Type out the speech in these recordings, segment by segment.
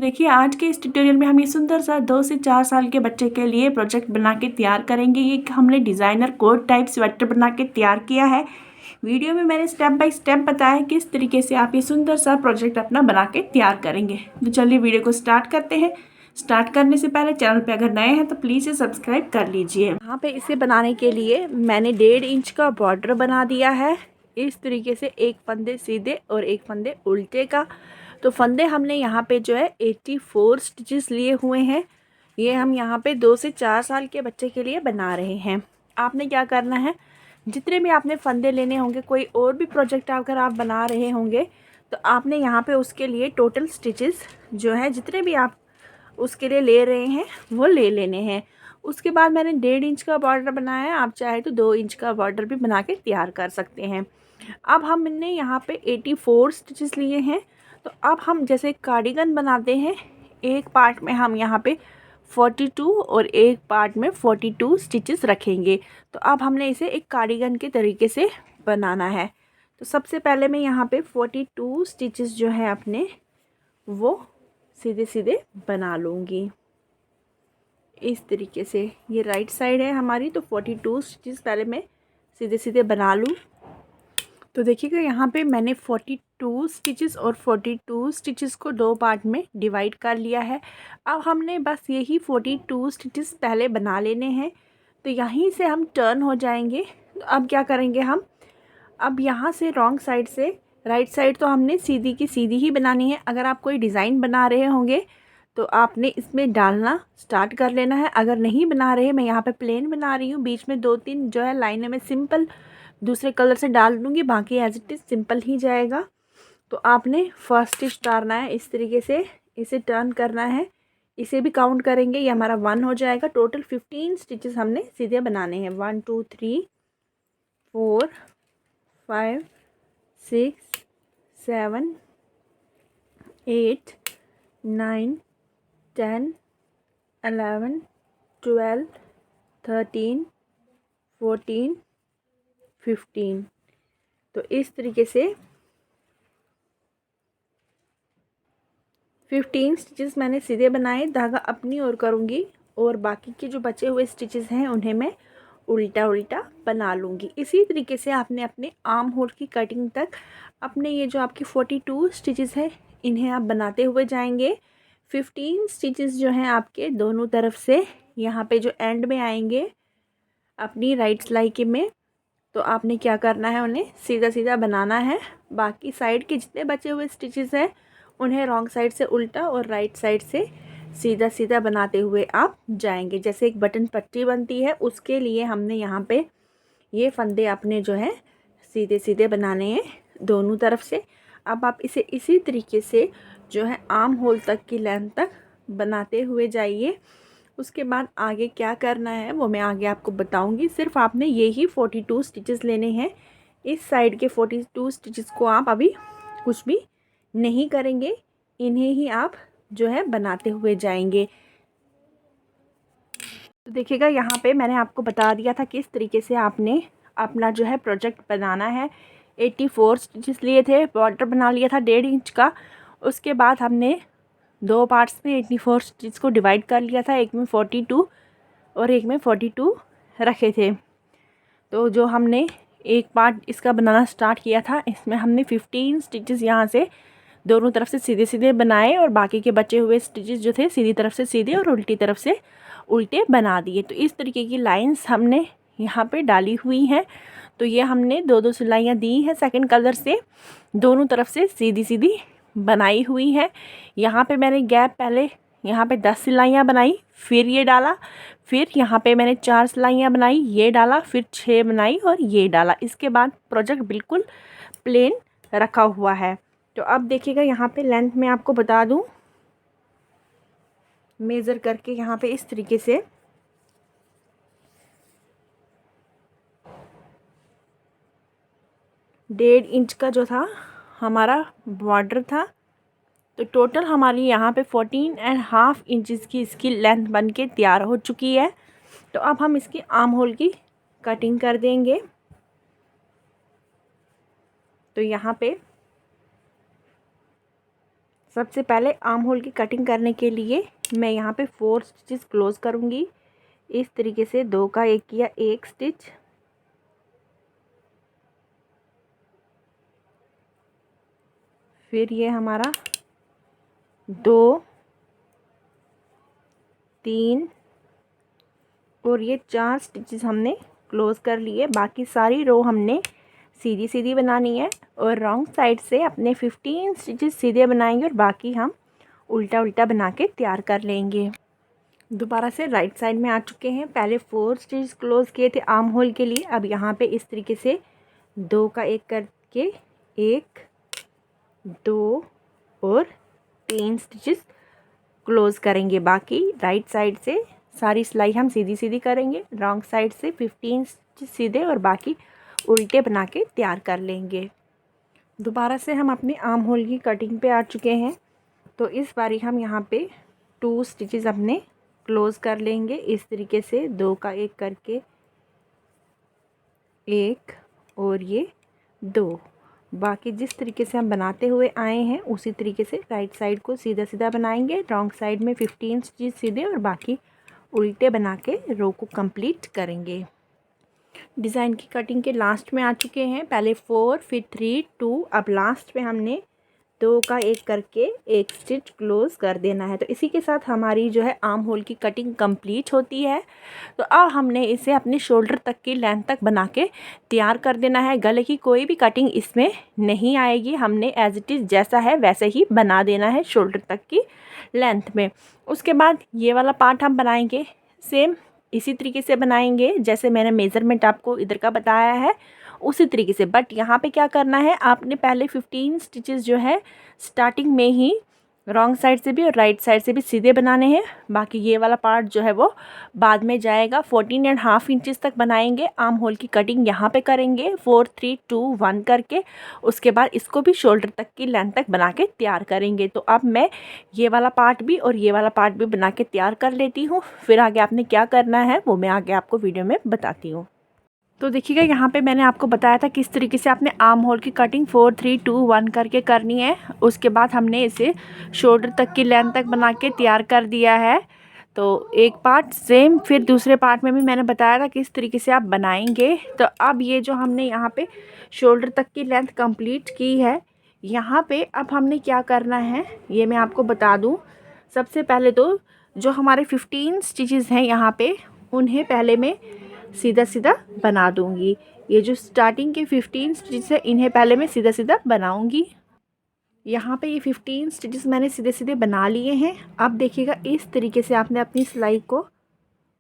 देखिए आज के इस ट्यूटोरियल में हम ये सुंदर सा 2 से 4 साल के बच्चे के लिए प्रोजेक्ट बना के तैयार करेंगे। ये हमने डिज़ाइनर कोट टाइप स्वेटर बना के तैयार किया है। वीडियो में मैंने स्टेप बाय स्टेप बताया है किस तरीके से आप ये सुंदर सा प्रोजेक्ट अपना बना के तैयार करेंगे। तो चलिए वीडियो को स्टार्ट करते हैं। स्टार्ट करने से पहले चैनल पे अगर नए हैं तो प्लीज़ इसे सब्सक्राइब कर लीजिए। यहाँ पे इसे बनाने के लिए मैंने 1.5 इंच का बॉर्डर बना दिया है। इस तरीके से एक फंदे सीधे और एक फंदे उल्टे का। तो फंदे हमने यहाँ पे जो है 84 स्टिचेस लिए हुए हैं। ये हम यहाँ पे 2 से 4 साल के बच्चे के लिए बना रहे हैं। आपने क्या करना है, जितने भी आपने फंदे लेने होंगे, कोई और भी प्रोजेक्ट अगर आप बना रहे होंगे तो आपने यहाँ पे उसके लिए टोटल स्टिचेस जो है जितने भी आप उसके लिए ले रहे हैं वो ले लेने हैं। उसके बाद मैंने 1.5 इंच का बॉर्डर बनाया है। आप चाहे तो 2 इंच का बॉर्डर भी बना के तैयार कर सकते हैं। अब हमने यहाँ पे 84 स्टिचेस लिए हैं। तो अब हम जैसे कार्डिगन बनाते हैं, एक पार्ट में हम यहाँ पे 42 और एक पार्ट में 42 स्टिचेस रखेंगे। तो अब हमने इसे एक कार्डिगन के तरीके से बनाना है। तो सबसे पहले मैं यहाँ पे 42 स्टिचेस जो है अपने वो सीधे सीधे बना लूँगी इस तरीके से। ये राइट साइड है हमारी, तो 42 स्टिचेस पहले मैं सीधे सीधे बना लूँ। तो देखिएगा यहाँ पे मैंने 42 स्टिचेस और 42 स्टिचेस को 2 पार्ट में डिवाइड कर लिया है। अब हमने बस यही 42 स्टिचेस पहले बना लेने हैं। तो यहीं से हम टर्न हो जाएंगे। तो अब क्या करेंगे हम, अब यहाँ से रॉन्ग साइड से राइट साइड तो हमने सीधी की सीधी ही बनानी है। अगर आप कोई डिज़ाइन बना रहे होंगे तो आपने इसमें डालना स्टार्ट कर लेना है। अगर नहीं बना रहे, मैं यहाँ पे प्लेन बना रही हूँ, बीच में 2-3 जो है लाइनें में सिंपल दूसरे कलर से डाल दूँगी, बाकी एज इट इज़ सिंपल ही जाएगा। तो आपने फर्स्ट स्टिच डालना है इस तरीके से, इसे टर्न करना है। इसे भी काउंट करेंगे, ये हमारा 1 हो जाएगा। टोटल 15 स्टिचेस हमने सीधे बनाने हैं। 1 2 3 4 5 6 7 8 9 10 11 12 13 14 15। तो इस तरीके से 15 स्टिचेस मैंने सीधे बनाए। धागा अपनी ओर करूँगी और बाकी के जो बचे हुए स्टिचेस हैं उन्हें मैं उल्टा उल्टा बना लूँगी। इसी तरीके से आपने अपने आर्म होल की कटिंग तक अपने ये जो आपकी 42 स्टिचेस हैं इन्हें आप बनाते हुए जाएंगे। 15 स्टिचेस जो हैं आपके दोनों तरफ से यहाँ पे जो एंड में आएंगे अपनी राइट सिलाई के में, तो आपने क्या करना है, उन्हें सीधा सीधा बनाना है। बाकी साइड के जितने बचे हुए स्टिचेस हैं उन्हें रॉन्ग साइड से उल्टा और राइट साइड से सीधा सीधा बनाते हुए आप जाएंगे। जैसे एक बटन पट्टी बनती है, उसके लिए हमने यहाँ पे ये फंदे अपने जो है सीधे सीधे बनाने हैं दोनों तरफ से। अब आप इसे इसी तरीके से जो है आर्म होल तक की लेंथ तक बनाते हुए जाइए। उसके बाद आगे क्या करना है वो मैं आगे आपको बताऊंगी। सिर्फ आपने यही 42 स्टिचेस लेने हैं। इस साइड के 42 स्टिचेस को आप अभी कुछ भी नहीं करेंगे, इन्हें ही आप जो है बनाते हुए जाएंगे। तो देखिएगा यहाँ पे मैंने आपको बता दिया था किस तरीके से आपने अपना जो है प्रोजेक्ट बनाना है। 84 स्टिचेस लिए थे, बॉर्डर बना लिया था 1.5 इंच का। उसके बाद हमने 2 पार्ट्स में 84 स्टिच को डिवाइड कर लिया था, एक में 42 और एक में 42 रखे थे। तो जो हमने एक पार्ट इसका बनाना स्टार्ट किया था, इसमें हमने 15 स्टिचेस यहाँ से दोनों तरफ से सीधे सीधे बनाए और बाकी के बचे हुए स्टिचेस जो थे सीधी तरफ से सीधे और उल्टी तरफ से उल्टे बना दिए। तो इस तरीके की लाइंस हमने यहाँ पे डाली हुई हैं। तो ये हमने 2-2 सिलाइयाँ दी हैं सेकंड कलर से, दोनों तरफ से सीधी सीधी बनाई हुई है। यहाँ पे मैंने गैप पहले यहाँ पे 10 सिलाइयाँ बनाई, फिर ये डाला, फिर यहाँ पे मैंने 4 सिलाइयाँ बनाई, ये डाला, फिर 6 बनाई और ये डाला। इसके बाद प्रोजेक्ट बिल्कुल प्लेन रखा हुआ है। तो अब देखिएगा यहाँ पे लेंथ में आपको बता दूँ, मेज़र करके यहाँ पे इस तरीके से 1.5 इंच का जो था हमारा बॉर्डर था। तो टोटल हमारी यहाँ पे 14.5 इंचज़ की इसकी लेंथ बन के तैयार हो चुकी है। तो अब हम इसकी आर्म होल की कटिंग कर देंगे। तो यहाँ पे सबसे पहले आर्म होल की कटिंग करने के लिए मैं यहाँ पे 4 स्टिचेस क्लोज करूँगी। इस तरीके से 2 का एक किया, एक स्टिच, फिर ये हमारा 2, 3 और ये 4 स्टिचेस हमने क्लोज कर लिए। बाकी सारी रो हमने सीधी सीधी बनानी है और रॉन्ग साइड से अपने 15 स्टिचेस सीधे बनाएंगे और बाकी हम उल्टा उल्टा बना के तैयार कर लेंगे। दोबारा से राइट साइड में आ चुके हैं। पहले 4 स्टिचेस क्लोज किए थे आर्म होल के लिए। अब यहाँ पे इस तरीके से 2 का एक करके 1, 2 और 3 स्टिचेस क्लोज करेंगे। बाकी राइट साइड से सारी सिलाई हम सीधी सीधी करेंगे, रॉन्ग साइड से 15 स्टिच सीधे और बाकी उल्टे बना के तैयार कर लेंगे। दोबारा से हम अपने आर्म होल की कटिंग पे आ चुके हैं। तो इस बारी हम यहाँ पे 2 स्टिचेस अपने क्लोज कर लेंगे। इस तरीके से 2 का एक करके 1 और ये 2। बाकी जिस तरीके से हम बनाते हुए आए हैं उसी तरीके से राइट साइड को सीधा सीधा बनाएंगे, रॉन्ग साइड में 15 स्टिच सीधे और बाकी उल्टे बना के रो को कंप्लीट करेंगे। डिज़ाइन की कटिंग के लास्ट में आ चुके हैं। पहले 4, फिर 3, 2, अब लास्ट में हमने 2 का एक करके एक स्टिच क्लोज कर देना है। तो इसी के साथ हमारी जो है आर्म होल की कटिंग कंप्लीट होती है। तो अब हमने इसे अपने शोल्डर तक की लेंथ तक बना के तैयार कर देना है। गले की कोई भी कटिंग इसमें नहीं आएगी, हमने एज इट इज़ जैसा है वैसे ही बना देना है शोल्डर तक की लेंथ में। उसके बाद ये वाला पार्ट हम बनाएंगे सेम इसी तरीके से बनाएंगे जैसे मैंने मेज़रमेंट आपको इधर का बताया है उसी तरीके से। बट यहाँ पे क्या करना है, आपने पहले 15 स्टिचेस जो है स्टार्टिंग में ही रॉन्ग साइड से भी और राइट साइड से भी सीधे बनाने हैं। बाकी ये वाला पार्ट जो है वो बाद में जाएगा। 14.5 इंचेस तक बनाएंगे। आर्म होल की कटिंग यहाँ पे करेंगे 4, 3, 2, 1 करके। उसके बाद इसको भी शोल्डर तक की लेंथ तक बना के तैयार करेंगे। तो अब मैं ये वाला पार्ट भी और ये वाला पार्ट भी बना के तैयार कर लेती हूँ, फिर आगे आपने क्या करना है वो मैं आगे आपको वीडियो में बताती हूँ। तो देखिएगा यहाँ पे मैंने आपको बताया था किस तरीके से आपने आर्म होल की कटिंग 4, 3, 2, 1 करके करनी है। उसके बाद हमने इसे शोल्डर तक की लेंथ तक बना के तैयार कर दिया है। तो एक पार्ट सेम फिर दूसरे पार्ट में भी मैंने बताया था किस तरीके से आप बनाएंगे। तो अब ये जो हमने यहाँ पे शोल्डर तक की लेंथ कंप्लीट की है, यहाँ पे अब हमने क्या करना है ये मैं आपको बता दूँ। सबसे पहले तो जो हमारे 15 स्टिचेस हैं यहाँ पे उन्हें पहले मैं सीधा सीधा बना दूंगी। ये जो स्टार्टिंग के 15 स्टिचेस है इन्हें पहले मैं सीधा सीधा बनाऊंगी। यहाँ पे ये 15 स्टिचेस मैंने सीधे सीधे बना लिए हैं। अब देखिएगा इस तरीके से आपने अपनी सिलाई को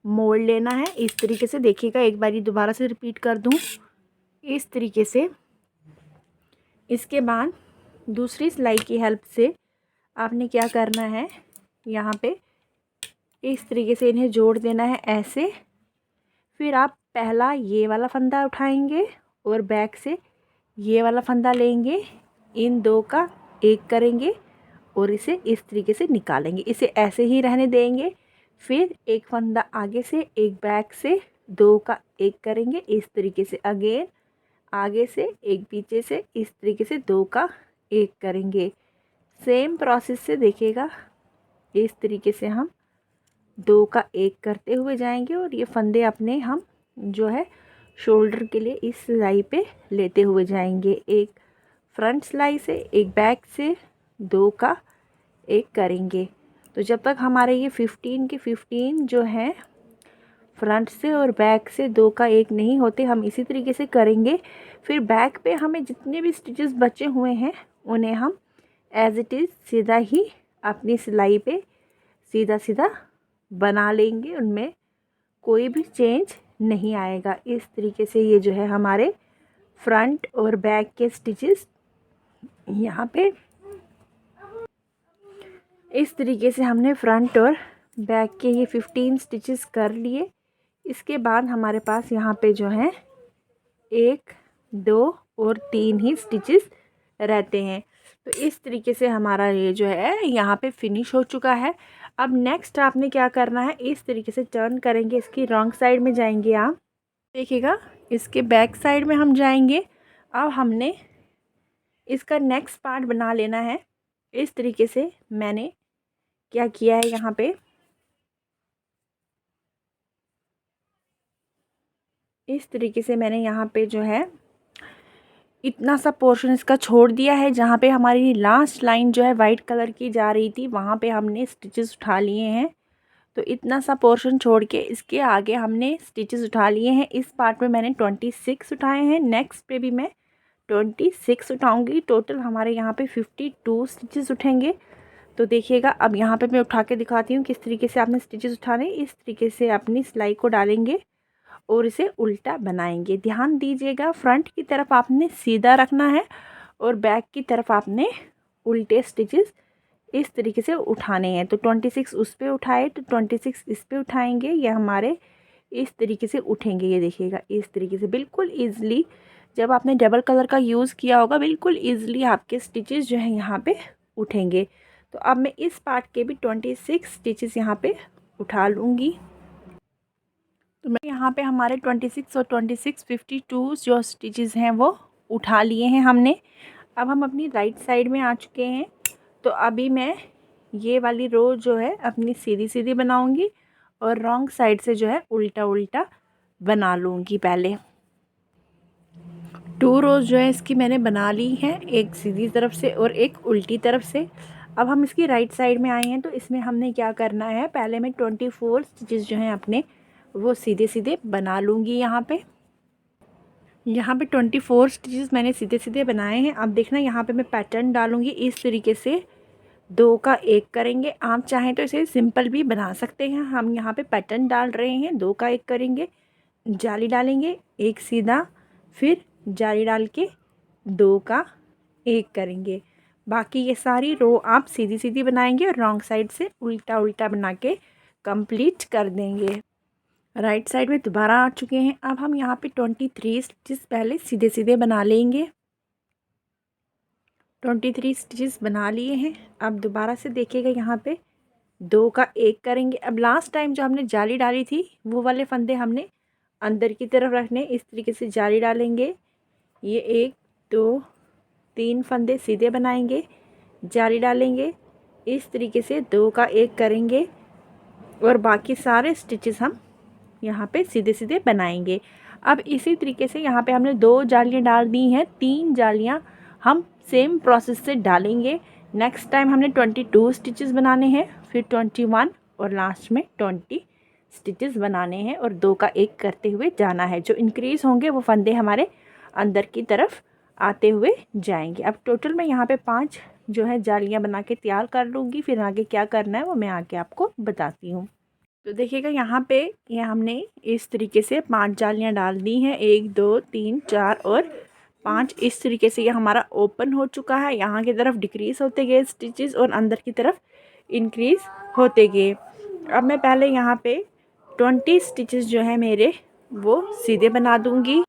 मोड़ लेना है। इस तरीके से देखिएगा, एक बारी दोबारा से रिपीट कर दूँ इस तरीके से। इसके बाद दूसरी सिलाई की हेल्प से आपने क्या करना है, यहाँ पे इस तरीके से इन्हें जोड़ देना है ऐसे। फिर आप पहला ये वाला फंदा उठाएंगे और बैक से ये वाला फंदा लेंगे, इन 2 का एक करेंगे और इसे इस तरीके से निकालेंगे। इसे ऐसे ही रहने देंगे। फिर एक फंदा आगे से एक बैक से 2 का एक करेंगे इस तरीके से। अगेन आगे से एक पीछे से इस तरीके से 2 का एक करेंगे। सेम प्रोसेस से देखिएगा इस तरीके से हम 2 का एक करते हुए जाएंगे और ये फंदे अपने हम जो है शोल्डर के लिए इस सिलाई पे लेते हुए जाएंगे। एक फ्रंट सिलाई से एक बैक से 2 का एक करेंगे। तो जब तक हमारे ये 15 के 15 जो हैं फ्रंट से और बैक से 2 का एक नहीं होते, हम इसी तरीके से करेंगे। फिर बैक पे हमें जितने भी स्टिचेस बचे हुए हैं उन्हें हम एज इट इज़ सीधा ही अपनी सिलाई पे सीधा सीधा बना लेंगे, उनमें कोई भी चेंज नहीं आएगा। इस तरीके से ये जो है हमारे फ्रंट और बैक के स्टिचेस यहाँ पे इस तरीके से हमने फ्रंट और बैक के ये 15 स्टिचेस कर लिए। इसके बाद हमारे पास यहाँ पे जो है 1, 2 और 3 ही स्टिचेस रहते हैं। तो इस तरीके से हमारा ये जो है यहाँ पे फिनिश हो चुका है। अब नेक्स्ट आपने क्या करना है, इस तरीके से टर्न करेंगे, इसकी रॉन्ग साइड में जाएंगे आप। देखिएगा इसके बैक साइड में हम जाएंगे। अब हमने इसका नेक्स्ट पार्ट बना लेना है। इस तरीके से मैंने क्या किया है, यहाँ पे इस तरीके से मैंने यहाँ पे जो है इतना सा पोर्शन इसका छोड़ दिया है। जहाँ पे हमारी लास्ट लाइन जो है वाइट कलर की जा रही थी, वहाँ पे हमने स्टिचेस उठा लिए हैं। तो इतना सा पोर्शन छोड़ के इसके आगे हमने स्टिचेस उठा लिए हैं। इस पार्ट में मैंने 26 उठाए हैं, नेक्स्ट पे भी मैं 26 उठाऊंगी। टोटल हमारे यहाँ पे 52 स्टिचेस उठेंगे। तो देखिएगा, अब यहाँ पे मैं उठा के दिखाती हूँ किस तरीके से आपने स्टिचेस उठाने। इस तरीके से अपनी सिलाई को डालेंगे और इसे उल्टा बनाएंगे। ध्यान दीजिएगा, फ्रंट की तरफ आपने सीधा रखना है और बैक की तरफ आपने उल्टे स्टिचेस इस तरीके से उठाने हैं। तो 26 उस पे उठाए तो 26 इस पे उठाएंगे, ये हमारे इस तरीके से उठेंगे। ये देखिएगा, इस तरीके से बिल्कुल ईज़िली, जब आपने डबल कलर का यूज़ किया होगा, बिल्कुल ईज़िली आपके स्टिचेस जो है यहाँ पे उठेंगे। तो अब मैं इस पार्ट के भी 26 स्टिचेस यहाँ पे उठा लूँगी। तो मैं यहाँ पे हमारे 26 और 26 52 जो स्टिचेस हैं वो उठा लिए हैं हमने। अब हम अपनी राइट साइड में आ चुके हैं। तो अभी मैं ये वाली रो जो है अपनी सीधी सीधी बनाऊंगी और रॉन्ग साइड से जो है उल्टा उल्टा बना लूँगी। पहले 2 रोज़ जो है इसकी मैंने बना ली हैं, एक सीधी तरफ से और एक उल्टी तरफ से। अब हम इसकी राइट साइड में आए हैं, तो इसमें हमने क्या करना है, पहले मैं 24 स्टिचेस जो हैं अपने वो सीधे सीधे बना लूँगी। यहाँ पे 24 स्टिचेस मैंने सीधे सीधे बनाए हैं। अब देखना, यहाँ पे मैं पैटर्न डालूँगी इस तरीके से, 2 का 1 करेंगे। आप चाहें तो इसे सिंपल भी बना सकते हैं। हम यहाँ पे पैटर्न डाल रहे हैं, 2 का 1 करेंगे, जाली डालेंगे, एक सीधा, फिर जाली डाल के 2 का 1 करेंगे। बाकी ये सारी रो आप सीधी सीधी बनाएंगे और रॉन्ग साइड से उल्टा उल्टा बना के कंप्लीट कर देंगे। राइट साइड में दोबारा आ चुके हैं। अब हम यहाँ पे 23 स्टिचेस पहले सीधे सीधे बना लेंगे। 23 स्टिचेस बना लिए हैं। अब दोबारा से देखिएगा, यहाँ पे 2 का 1 करेंगे। अब लास्ट टाइम जो हमने जाली डाली थी वो वाले फंदे हमने अंदर की तरफ रखने, इस तरीके से जाली डालेंगे। ये 1 2 3 फंदे सीधे बनाएंगे, जाली डालेंगे, इस तरीके से 2 का 1 करेंगे और बाकी सारे स्टिचेस हम यहाँ पे सीधे सीधे बनाएंगे। अब इसी तरीके से यहाँ पे हमने 2 जालियाँ डाल दी हैं, 3 जालियाँ हम सेम प्रोसेस से डालेंगे। नेक्स्ट टाइम हमने 22 स्टिचेस बनाने हैं, फिर 21 और लास्ट में 20 स्टिचेस बनाने हैं और 2 का 1 करते हुए जाना है। जो इंक्रीज़ होंगे वो फंदे हमारे अंदर की तरफ आते हुए जाएंगे। अब टोटल मैं यहाँ पे 5 जो है जालियाँ बना के तैयार कर लूँगी। फिर आगे क्या करना है वो मैं आगे आपको बताती हूँ। तो देखिएगा, यहाँ पे ये हमने इस तरीके से 5 जालियाँ डाल दी हैं, 1 2 3 4 और 5। इस तरीके से ये हमारा ओपन हो चुका है। यहाँ की तरफ डिक्रीज़ होते गए स्टिचेस और अंदर की तरफ इंक्रीज़ होते गए। अब मैं पहले यहाँ पे 20 स्टिचेस जो है मेरे वो सीधे बना दूँगी।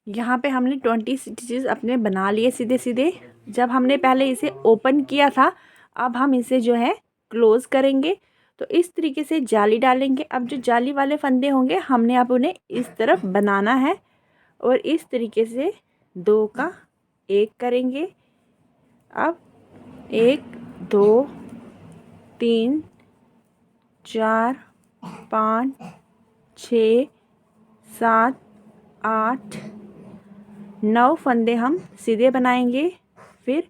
यहाँ पे हमने 20 स्टिचेस अपने बना लिए सीधे सीधे। जब हमने पहले इसे ओपन किया था, अब हम इसे जो है क्लोज़ करेंगे। तो इस तरीके से जाली डालेंगे। अब जो जाली वाले फंदे होंगे हमने अब उन्हें इस तरफ बनाना है और इस तरीके से 2 का 1 करेंगे। अब 1 2 3 4 5 6 7 8 9 फंदे हम सीधे बनाएंगे। फिर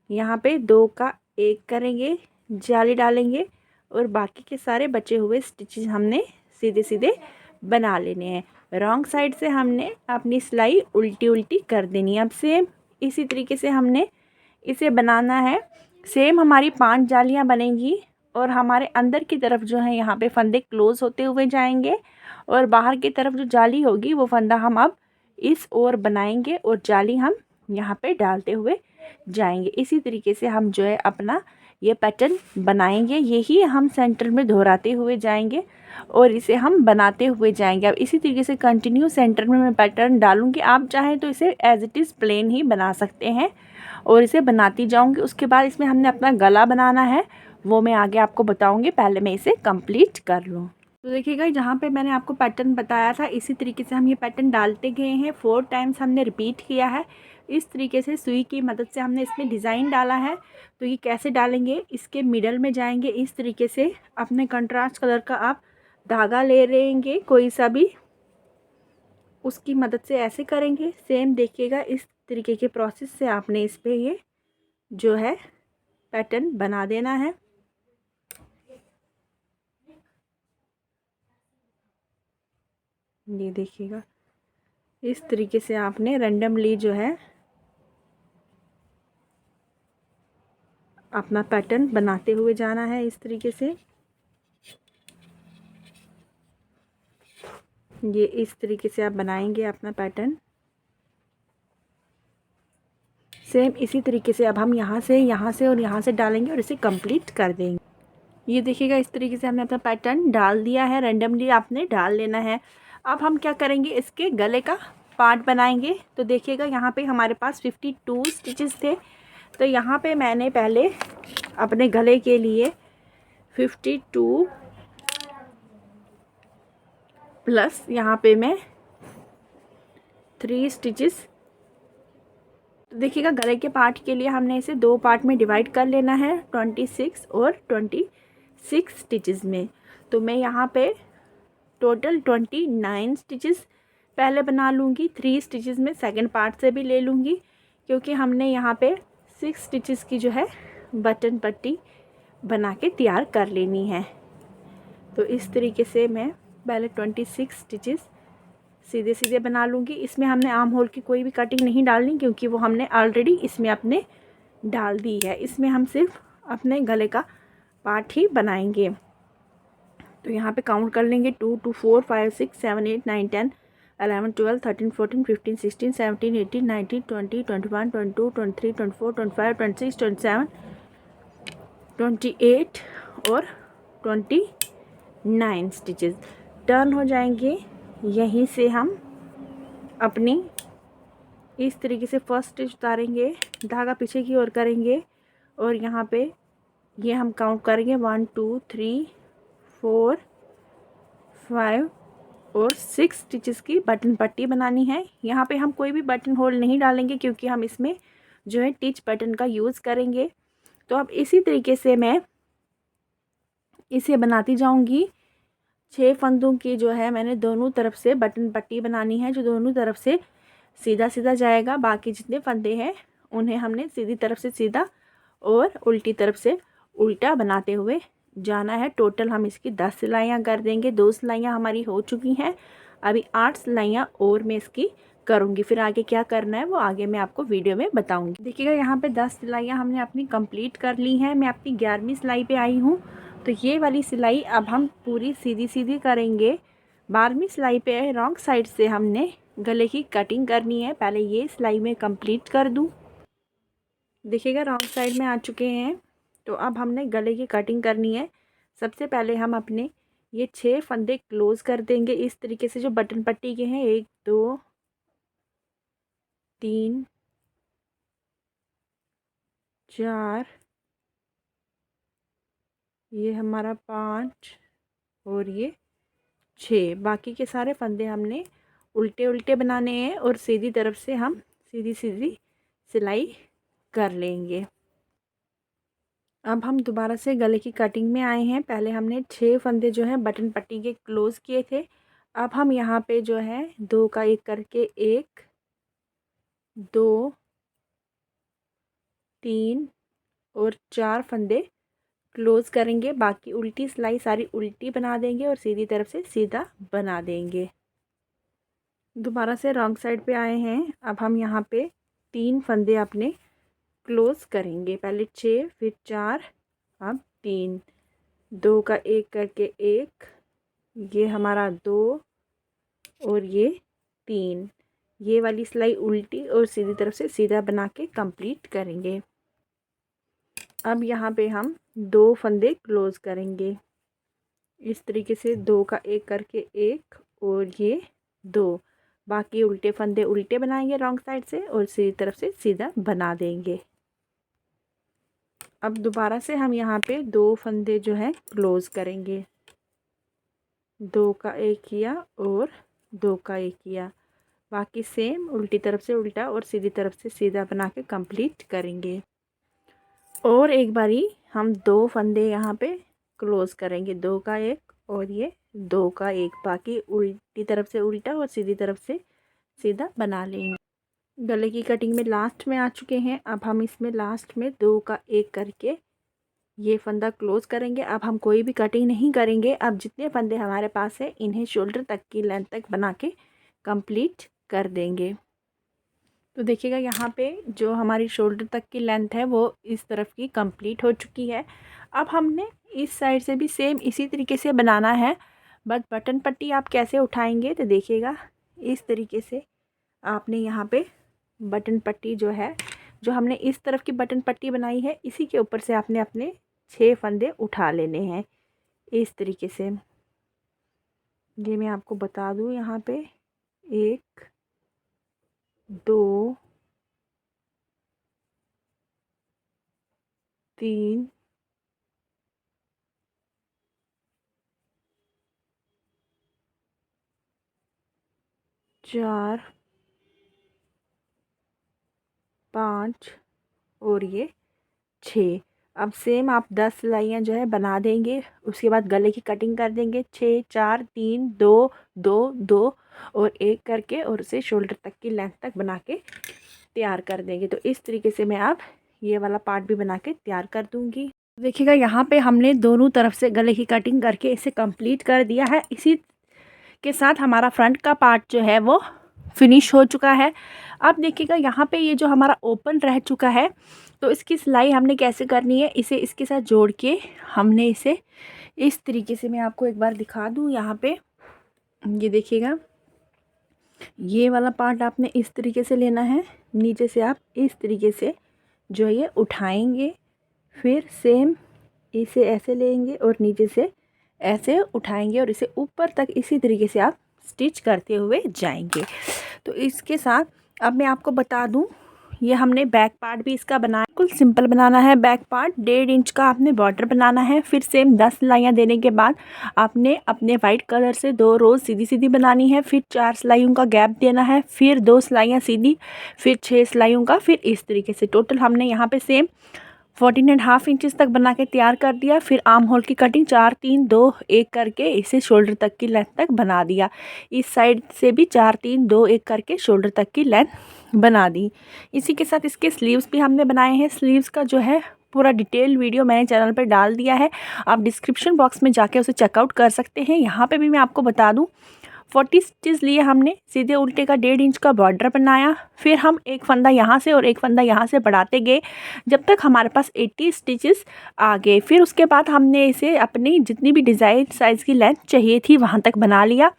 यहाँ पे 2 का 1 करेंगे, जाली डालेंगे और बाकी के सारे बचे हुए स्टिचेस हमने सीधे सीधे बना लेने हैं। रॉन्ग साइड से हमने अपनी सिलाई उल्टी उल्टी कर देनी है। अब सेम इसी तरीके से हमने इसे बनाना है। सेम हमारी 5 जालियाँ बनेंगी और हमारे अंदर की तरफ जो है यहाँ पे फंदे क्लोज़ होते हुए जाएंगे और बाहर की तरफ जो जाली होगी वो फंदा हम अब इस ओर बनाएंगे और जाली हम यहाँ पे डालते हुए जाएंगे। इसी तरीके से हम जो है अपना ये पैटर्न बनाएंगे। यही हम सेंटर में दोहराते हुए जाएंगे और इसे हम बनाते हुए जाएंगे। अब इसी तरीके से कंटिन्यू सेंटर में मैं पैटर्न डालूंगी। आप चाहें तो इसे एज इट इज़ प्लेन ही बना सकते हैं और इसे बनाती जाऊंगी। उसके बाद इसमें हमने अपना गला बनाना है, वो मैं आगे आपको बताऊंगी। पहले मैं इसे कंप्लीट कर लूँ। तो देखिएगा, जहाँ पे मैंने आपको पैटर्न बताया था इसी तरीके से हम ये पैटर्न डालते गए हैं। 4 टाइम्स हमने रिपीट किया है। इस तरीके से सुई की मदद से हमने इसमें डिज़ाइन डाला है। तो ये कैसे डालेंगे, इसके मिडल में जाएंगे, इस तरीके से अपने कंट्रास्ट कलर का आप धागा ले लेंगे कोई सा भी, उसकी मदद से ऐसे करेंगे। सेम देखिएगा, इस तरीके के प्रोसेस से आपने इस पर ये जो है पैटर्न बना देना है। ये देखिएगा, इस तरीके से आपने रैंडमली जो है अपना पैटर्न बनाते हुए जाना है। इस तरीके से ये इस तरीके से आप बनाएंगे अपना पैटर्न। सेम इसी तरीके से अब हम यहाँ से और यहाँ से डालेंगे और इसे कंप्लीट कर देंगे। ये देखिएगा, इस तरीके से हमने अपना पैटर्न डाल दिया है, रैंडमली आपने डाल लेना है। अब हम क्या करेंगे, इसके गले का पार्ट बनाएंगे। तो देखिएगा, यहाँ पे हमारे पास 52 स्टिचेस थे। तो यहाँ पे मैंने पहले अपने गले के लिए 52 प्लस यहाँ पे मैं 3 स्टिचेस। तो देखिएगा, गले के पार्ट के लिए हमने इसे 2 पार्ट में डिवाइड कर लेना है, 26 और 26 स्टिचेस में। तो मैं यहाँ पे टोटल 29 स्टिचेस पहले बना लूँगी। 3 स्टिचेस में सेकंड पार्ट से भी ले लूँगी, क्योंकि हमने यहाँ पे 6 स्टिचेस की जो है बटन पट्टी बना के तैयार कर लेनी है। तो इस तरीके से मैं पहले 26 स्टिचेस सीधे सीधे बना लूँगी। इसमें हमने आर्म होल की कोई भी कटिंग नहीं डालनी, क्योंकि वो हमने ऑलरेडी इसमें अपने डाल दी है। इसमें हम सिर्फ अपने गले का पार्ट ही बनाएंगे। तो यहाँ पे काउंट कर लेंगे 2 2 4 5 6 7 8 9 10 11 12 13 14 15 16 17 18 19 20 21 22 23 24 25 26 27 28 और 29 स्टिचेस टर्न हो जाएंगे। यहीं से हम अपनी इस तरीके से फर्स्ट स्टिच उतारेंगे, धागा पीछे की ओर करेंगे और यहाँ पे ये हम काउंट करेंगे 1 2 3 4 5 और 6 स्टिचेस की बटन पट्टी बनानी है। यहाँ पे हम कोई भी बटन होल नहीं डालेंगे, क्योंकि हम इसमें जो है टिच बटन का यूज़ करेंगे। तो अब इसी तरीके से मैं इसे बनाती जाऊँगी। 6 फंदों की जो है मैंने दोनों तरफ से बटन पट्टी बनानी है, जो दोनों तरफ से सीधा सीधा जाएगा। बाकी जितने फंदे हैं उन्हें हमने सीधी तरफ से सीधा और उल्टी तरफ से उल्टा बनाते हुए जाना है। टोटल हम इसकी 10 सिलाइयाँ कर देंगे। 2 सिलाइयाँ हमारी हो चुकी हैं, अभी 8 सिलाइयाँ और मैं इसकी करूँगी। फिर आगे क्या करना है वो आगे मैं आपको वीडियो में बताऊँगी। देखिएगा, यहाँ पे 10 सिलाइयाँ हमने अपनी कंप्लीट कर ली हैं। मैं अपनी 11वीं सिलाई पे आई हूँ। तो ये वाली सिलाई अब हम पूरी सीधी सीधी करेंगे। 12वीं सिलाई पे रॉन्ग साइड से हमने गले की कटिंग करनी है। पहले ये सिलाई में कंप्लीट कर दूँ। देखिएगा, रॉन्ग साइड में आ चुके हैं। तो अब हमने गले की कटिंग करनी है। सबसे पहले हम अपने ये 6 फंदे क्लोज़ कर देंगे इस तरीके से, जो बटन पट्टी के हैं। 1 2 3 4, ये हमारा 5 और ये 6। बाकी के सारे फंदे हमने उल्टे उल्टे बनाने हैं और सीधी तरफ से हम सीधी सीधी सिलाई कर लेंगे। अब हम दोबारा से गले की कटिंग में आए हैं। पहले हमने 6 फंदे जो है बटन पट्टी के क्लोज़ किए थे। अब हम यहाँ पे जो है 2 का 1 करके 1 2 3 और 4 फंदे क्लोज़ करेंगे। बाकी उल्टी सिलाई सारी उल्टी बना देंगे और सीधी तरफ से सीधा बना देंगे। दोबारा से रॉन्ग साइड पे आए हैं। अब हम यहाँ पे 3 फंदे अपने क्लोज़ करेंगे। पहले 6 फिर 4 अब 3। 2 का 1 करके 1, ये हमारा 2 और ये 3। ये वाली सिलाई उल्टी और सीधी तरफ से सीधा बना के कंप्लीट करेंगे। अब यहाँ पे हम 2 फंदे क्लोज़ करेंगे इस तरीके से, 2 का 1 करके 1 और ये 2। बाकी उल्टे फंदे उल्टे बनाएंगे रॉन्ग साइड से और सीधी तरफ से सीधा बना देंगे। अब दोबारा से हम यहाँ पे 2 फंदे जो है क्लोज़ करेंगे। 2 का 1 किया और 2 का 1 किया। बाकी सेम उल्टी तरफ से उल्टा और सीधी तरफ से सीधा बना के कंप्लीट करेंगे। और एक बारी हम 2 फंदे यहाँ पे क्लोज़ करेंगे, 2 का एक और ये 2 का एक, बाकी उल्टी तरफ से उल्टा और सीधी तरफ से सीधा बना लेंगे। गले की कटिंग में लास्ट में आ चुके हैं। अब हम इसमें लास्ट में 2 का एक करके ये फंदा क्लोज़ करेंगे। अब हम कोई भी कटिंग नहीं करेंगे। अब जितने फंदे हमारे पास है इन्हें शोल्डर तक की लेंथ तक बना के कंप्लीट कर देंगे। तो देखिएगा यहाँ पे जो हमारी शोल्डर तक की लेंथ है वो इस तरफ की कंप्लीट हो चुकी है। अब हमने इस साइड से भी सेम इसी तरीके से बनाना है। बट बटन पट्टी आप कैसे उठाएंगे तो देखिएगा इस तरीके से आपने यहाँ पे बटन पट्टी जो है, जो हमने इस तरफ की बटन पट्टी बनाई है, इसी के ऊपर से आपने अपने 6 फंदे उठा लेने हैं इस तरीके से। ये मैं आपको बता दूँ यहाँ पे 1 2 3 4 5 और ये 6। अब सेम आप 10 सिलाइयाँ जो है बना देंगे। उसके बाद गले की कटिंग कर देंगे 6 4 3 2 2 2 और 1 करके और उसे शोल्डर तक की लेंथ तक बना के तैयार कर देंगे। तो इस तरीके से मैं अब ये वाला पार्ट भी बना के तैयार कर दूँगी। देखिएगा यहाँ पे हमने दोनों तरफ से गले की कटिंग करके इसे कंप्लीट कर दिया है। इसी के साथ हमारा फ्रंट का पार्ट जो है वो फिनिश हो चुका है। अब देखिएगा यहाँ पे ये जो हमारा ओपन रह चुका है तो इसकी सिलाई हमने कैसे करनी है, इसे इसके साथ जोड़ के हमने इसे इस तरीके से, मैं आपको एक बार दिखा दूँ यहाँ पे, ये देखिएगा ये वाला पार्ट आपने इस तरीके से लेना है। नीचे से आप इस तरीके से जो ये उठाएंगे, फिर सेम इसे ऐसे लेंगे और नीचे से ऐसे उठाएंगे और इसे ऊपर तक इसी तरीके से आप स्टिच करते हुए जाएंगे। तो इसके साथ अब मैं आपको बता दूं, ये हमने बैक पार्ट भी इसका बनाया, बिल्कुल सिंपल बनाना है। बैक पार्ट 1.5 इंच का आपने बॉर्डर बनाना है। फिर सेम 10 सिलाइयाँ देने के बाद आपने अपने वाइट कलर से 2 रोज़ सीधी सीधी बनानी है। फिर 4 सिलाइयों का गैप देना है, फिर 2 सिलाइयाँ सीधी, फिर 6 सिलाइयों का, फिर इस तरीके से टोटल हमने यहाँ पे सेम 14.5 इंचेस तक बना के तैयार कर दिया। फिर आर्म होल की कटिंग 4 3 2 1 करके इसे शोल्डर तक की लेंथ तक बना दिया। इस साइड से भी 4 3 2 1 करके शोल्डर तक की लेंथ बना दी। इसी के साथ इसके स्लीव्स भी हमने बनाए हैं। स्लीव्स का जो है पूरा डिटेल वीडियो मैंने चैनल पर डाल दिया है, आप डिस्क्रिप्शन बॉक्स में जाके उसे चेकआउट कर सकते हैं। यहाँ पे भी मैं आपको बता दूँ 40 स्टिच लिए हमने, सीधे उल्टे का 1.5 इंच का बॉर्डर बनाया। फिर हम एक फंदा यहाँ से और एक फंदा यहाँ से बढ़ाते गए जब तक हमारे पास 80 स्टिचेस आ गए। फिर उसके बाद हमने इसे अपनी जितनी भी डिज़ाइन साइज़ की लेंथ चाहिए थी वहाँ तक बना लिया।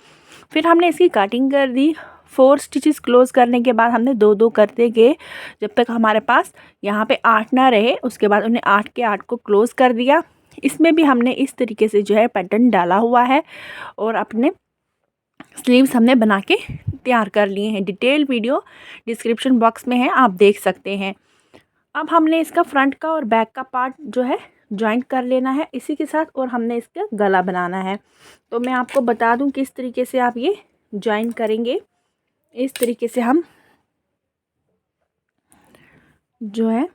फिर हमने इसकी कटिंग कर दी। 4 स्टिचेस क्लोज़ करने के बाद हमने 2 2 करते गए जब तक हमारे पास यहाँ पे 8 ना रहे। उसके बाद उन्हें 8 के 8 को क्लोज़ कर दिया। इसमें भी हमने इस तरीके से जो है पैटर्न डाला हुआ है और अपने स्लीव्स हमने बना के तैयार कर लिए हैं। डिटेल वीडियो डिस्क्रिप्शन बॉक्स में है, आप देख सकते हैं। अब हमने इसका फ्रंट का और बैक का पार्ट जो है जॉइंट कर लेना है इसी के साथ, और हमने इसका गला बनाना है। तो मैं आपको बता दूं किस तरीके से आप ये जॉइन करेंगे। इस तरीके से हम जो है,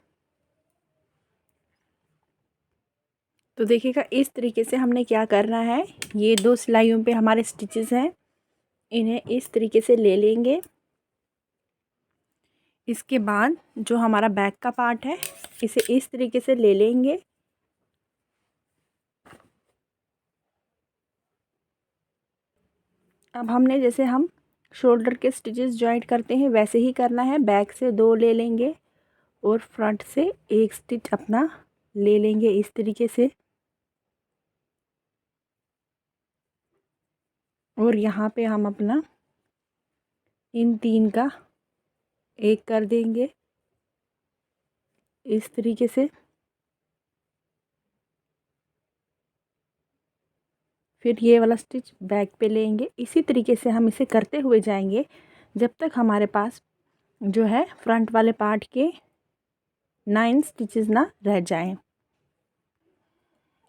तो देखिएगा इस तरीके से हमने क्या करना है, ये 2 सिलाइयों पे हमारे स्टिचेस हैं, इन्हें इस तरीके से ले लेंगे। इसके बाद जो हमारा बैक का पार्ट है इसे इस तरीके से ले लेंगे। अब हमने जैसे हम शोल्डर के स्टिचेस जॉइंट करते हैं वैसे ही करना है। बैक से 2 ले लेंगे और फ्रंट से 1 स्टिच अपना ले लेंगे इस तरीके से, और यहाँ पे हम अपना इन 3 का 1 कर देंगे इस तरीके से। फिर ये वाला स्टिच बैक पे लेंगे। इसी तरीके से हम इसे करते हुए जाएंगे जब तक हमारे पास जो है फ्रंट वाले पार्ट के 9 स्टिचेस ना रह जाएं।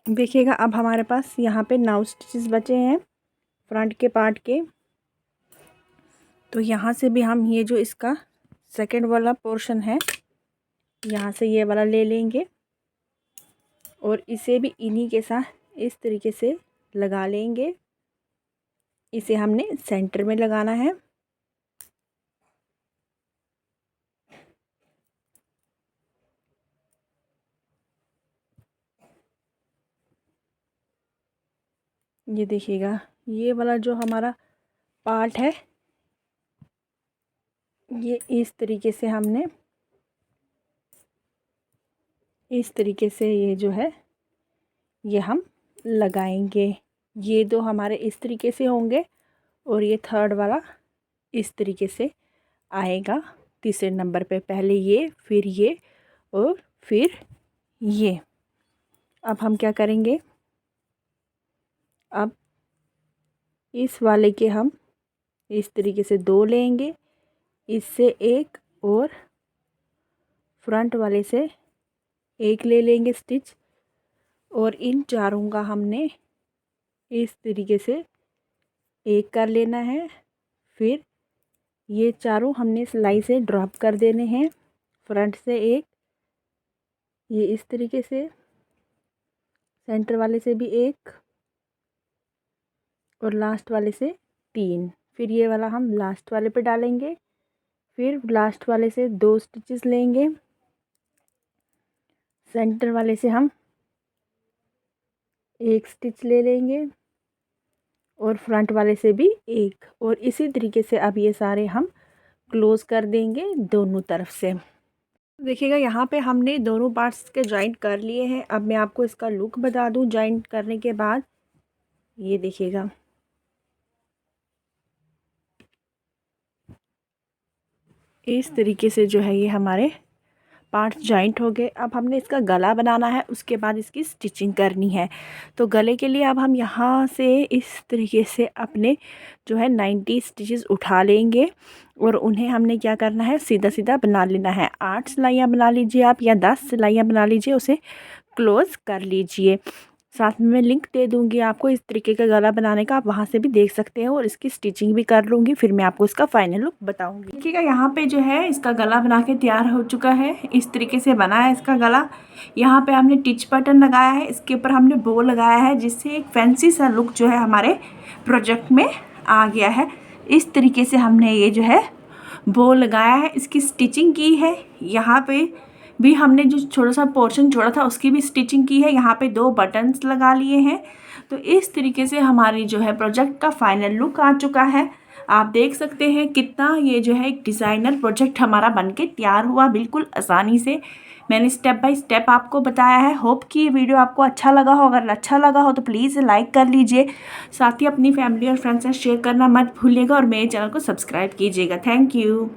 देखिएगा अब हमारे पास यहाँ पे 9 स्टिचेस बचे हैं फ्रंट के पार्ट के। तो यहाँ से भी हम ये जो इसका सेकंड वाला पोर्शन है, यहाँ से ये वाला ले लेंगे और इसे भी इन्हीं के साथ इस तरीके से लगा लेंगे। इसे हमने सेंटर में लगाना है। ये देखिएगा, ये वाला जो हमारा पार्ट है, ये इस तरीके से हमने इस तरीके से ये जो है ये हम लगाएंगे। ये दो हमारे इस तरीके से होंगे और ये थर्ड वाला इस तरीके से आएगा तीसरे नंबर पे। पहले ये, फिर ये और फिर ये। अब हम क्या करेंगे, अब इस वाले के हम इस तरीके से दो लेंगे, इससे एक और फ्रंट वाले से एक ले लेंगे स्टिच, और इन चारों का हमने इस तरीके से एक कर लेना है। फिर ये चारों हमने सिलाई से ड्रॉप कर देने हैं। फ्रंट से एक, ये इस तरीके से, सेंटर वाले से भी एक और लास्ट वाले से तीन। फिर ये वाला हम लास्ट वाले पे डालेंगे। फिर लास्ट वाले से दो स्टिचेस लेंगे, सेंटर वाले से हम एक स्टिच ले लेंगे और फ्रंट वाले से भी एक, और इसी तरीके से अब ये सारे हम क्लोज कर देंगे दोनों तरफ से। देखिएगा, यहाँ पे हमने दोनों पार्ट्स के जॉइंट कर लिए हैं। अब मैं आपको इसका लुक बता दूँ जॉइंट करने के बाद। ये देखिएगा, इस तरीके से जो है ये हमारे पार्ट्स जॉइंट हो गए। अब हमने इसका गला बनाना है, उसके बाद इसकी स्टिचिंग करनी है। तो गले के लिए अब हम यहाँ से इस तरीके से अपने जो है 90 स्टिचेस उठा लेंगे और उन्हें हमने क्या करना है, सीधा सीधा बना लेना है। 8 सिलाइयाँ बना लीजिए आप, या 10 सिलाइयाँ बना लीजिए, उसे क्लोज़ कर लीजिए। साथ में मैं लिंक दे दूँगी आपको इस तरीके का गला बनाने का, आप वहाँ से भी देख सकते हैं, और इसकी स्टिचिंग भी कर लूँगी। फिर मैं आपको इसका फाइनल लुक बताऊँगी। देखिएगा, यहाँ पे जो है इसका गला बना के तैयार हो चुका है। इस तरीके से बना है इसका गला। यहाँ पे हमने टिच बटन लगाया है, इसके ऊपर हमने बो लगाया है, जिससे एक फैंसी सा लुक जो है हमारे प्रोजेक्ट में आ गया है। इस तरीके से हमने ये जो है बो लगाया है, इसकी स्टिचिंग की है। यहाँ पे भी हमने जो छोटा सा पोर्शन छोड़ा था उसकी भी स्टिचिंग की है। यहाँ पे 2 बटन्स लगा लिए हैं। तो इस तरीके से हमारी जो है प्रोजेक्ट का फाइनल लुक आ चुका है। आप देख सकते हैं कितना ये जो है एक डिज़ाइनर प्रोजेक्ट हमारा बनके तैयार हुआ, बिल्कुल आसानी से। मैंने स्टेप बाय स्टेप आपको बताया है। होप कि ये वीडियो आपको अच्छा लगा हो। अगर अच्छा लगा हो तो प्लीज़ लाइक कर लीजिए, साथ ही अपनी फैमिली और फ्रेंड्स से शेयर करना मत भूलिएगा, और मेरे चैनल को सब्सक्राइब कीजिएगा। Thank you.